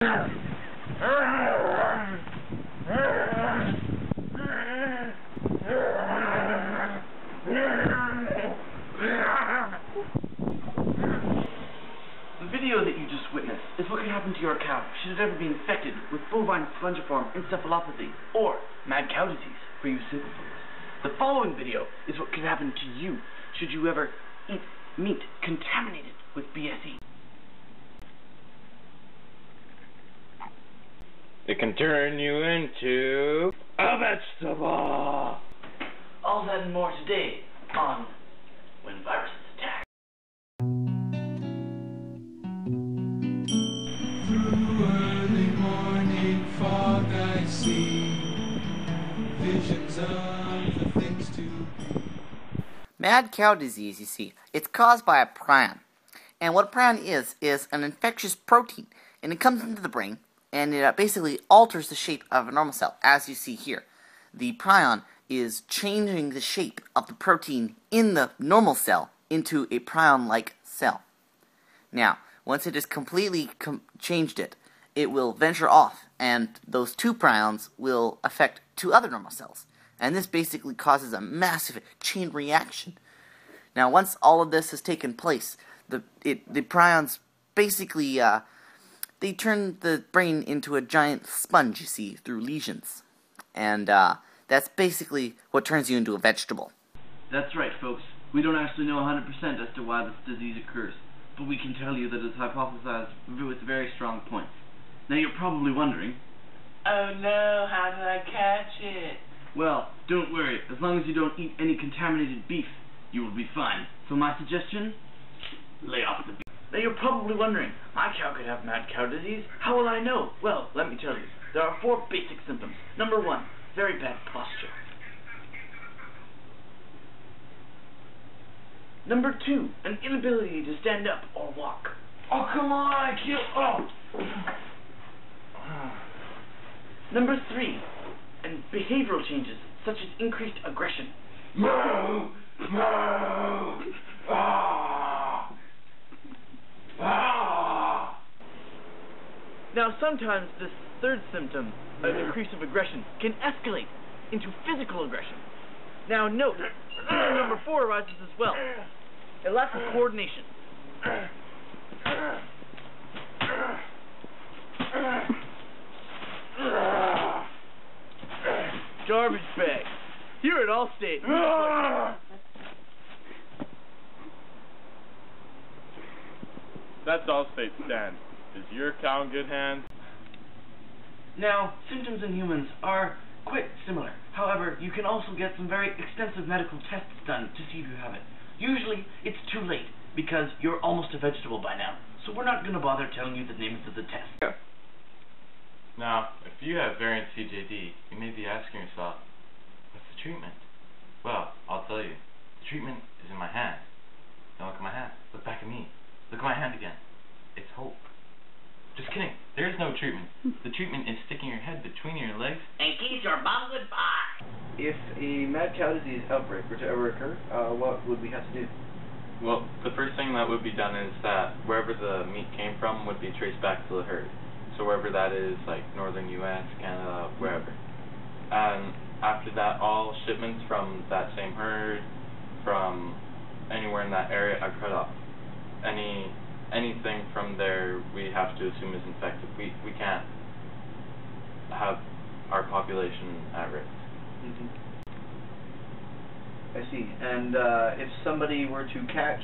The video that you just witnessed is what could happen to your cow should it ever be infected with bovine spongiform encephalopathy or mad cow disease for you simple folks. The following video is what could happen to you should you ever eat meat contaminated with BSE. It can turn you into a vegetable. All that and more today on When Viruses Attack. Through early morning fog I see visions of the things to be. Mad cow disease, you see, it's caused by a prion. And what a prion is an infectious protein. And it comes into the brain, and it basically alters the shape of a normal cell, as you see here. The prion is changing the shape of the protein in the normal cell into a prion-like cell. Now, once it has completely changed it, it will venture off, and those two prions will affect two other normal cells. And this basically causes a massive chain reaction. Now, once all of this has taken place, the prions basically they turn the brain into a giant sponge, you see, through lesions. And that's basically what turns you into a vegetable. That's right, folks. We don't actually know 100% as to why this disease occurs, but we can tell you that it's hypothesized with very strong points. Now you're probably wondering, oh no, how did I catch it? Well, don't worry. As long as you don't eat any contaminated beef, you will be fine. So my suggestion, lay off the beef. Now you're probably wondering, my cow could have mad cow disease. How will I know? Well, let me tell you. There are 4 basic symptoms. Number 1, very bad posture. Number 2, an inability to stand up or walk. Oh, come on, I can't. Number 3, and behavioral changes, such as increased aggression. Moo! Moo! Ah! Ah! Now, sometimes this third symptom, an increase of aggression, can escalate into physical aggression. Now, note, symptom number 4 arises as well. A lack of coordination. Garbage bag. Here at Allstate. That's Allstate, Stan. Is your cow in good hands? Now, symptoms in humans are quite similar. However, you can also get some very extensive medical tests done to see if you have it. Usually, it's too late, because you're almost a vegetable by now. So we're not going to bother telling you the names of the tests. Now, if you have variant CJD, you may be asking yourself, what's the treatment? Well, I'll tell you. The treatment is in my hand. Now look at my hand. Look back at me. Look at my hand again. It's hope. Just kidding. There is no treatment. The treatment is sticking your head between your legs and kiss your bum goodbye. If a mad cow disease outbreak were to ever occur, what would we have to do? Well, the first thing that would be done is that wherever the meat came from would be traced back to the herd. So wherever that is, like northern U.S., Canada, wherever. And after that, all shipments from that same herd, from anywhere in that area, are cut off. Anything from there we have to assume is infected. We can't have our population at risk. Mm-hmm. I see. And if somebody were to catch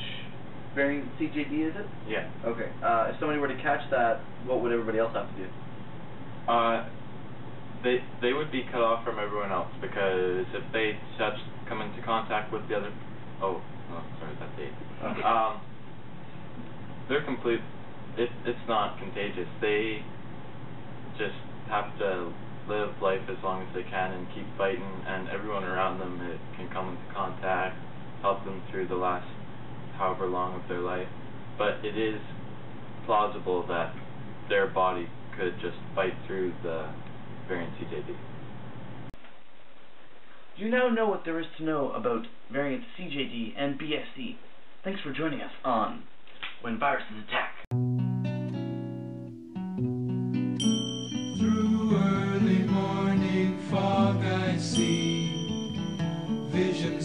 variant CJD, is it? Yeah. Okay. If somebody were to catch that, what would everybody else have to do? They would be cut off from everyone else, because if they come into contact with the other... Oh, sorry, that's it. Okay. They're complete. It's not contagious. They just have to live life as long as they can and keep fighting, and everyone around them can come into contact, help them through the last however long of their life. But it is plausible that their body could just fight through the variant CJD. You now know what there is to know about variant CJD and BSE. Thanks for joining us on When Viruses Attack.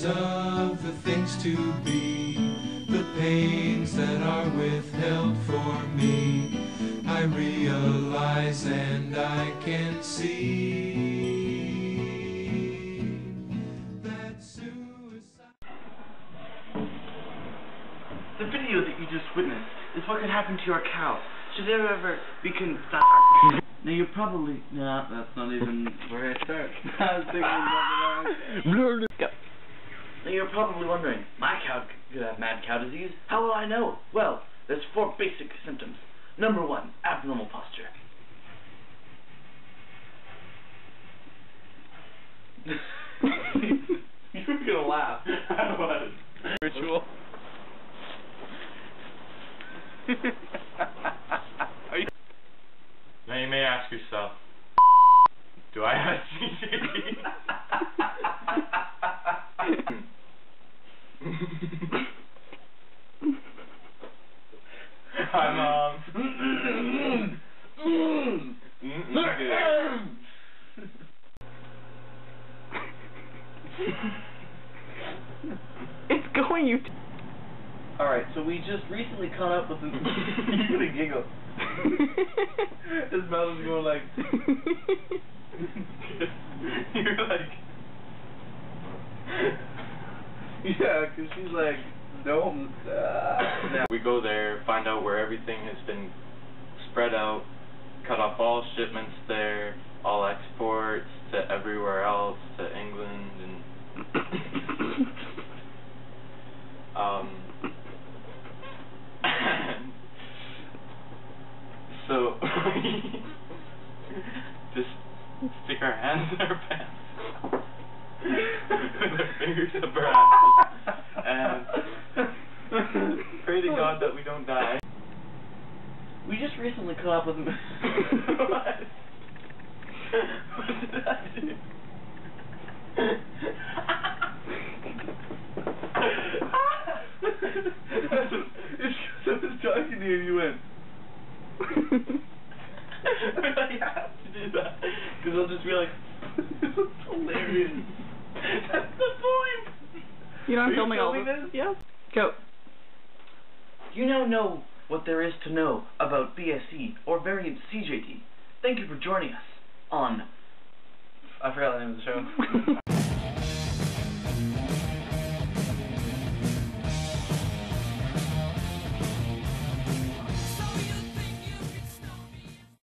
of the things to be, the pains that are withheld for me, I realize and I can see that suicide. The video that you just witnessed is what could happen to your cow should it ever be Now you're probably... No, that's not even where I start. I was thinking about the wrong... Now you're probably wondering, my cow could have mad cow disease. How will I know? Well, there's 4 basic symptoms. Number 1, abnormal posture. You were gonna laugh. I was. Ritual. Now you may ask yourself, do I have CJD? Hi, Mom. It's going you. Alright, so we just recently caught up with You're gonna giggle. His mouth is going like... You're like... Yeah, because she's like... No. We go there, find out where everything has been spread out, cut off all shipments there, all exports to everywhere else, to England, and... So, just stick our hands in our pants with our fingers up our asses and pray to God that we don't die. We just recently caught up with him. What? What did I do? It's because I was talking to you and you went. I have to do that because I'll just be like, this is hilarious. That's the point. You know I'm filming all this? this? Yes. Go. You now know what there is to know about BSE or variant CJD. Thank you for joining us on... I forgot the name of the show.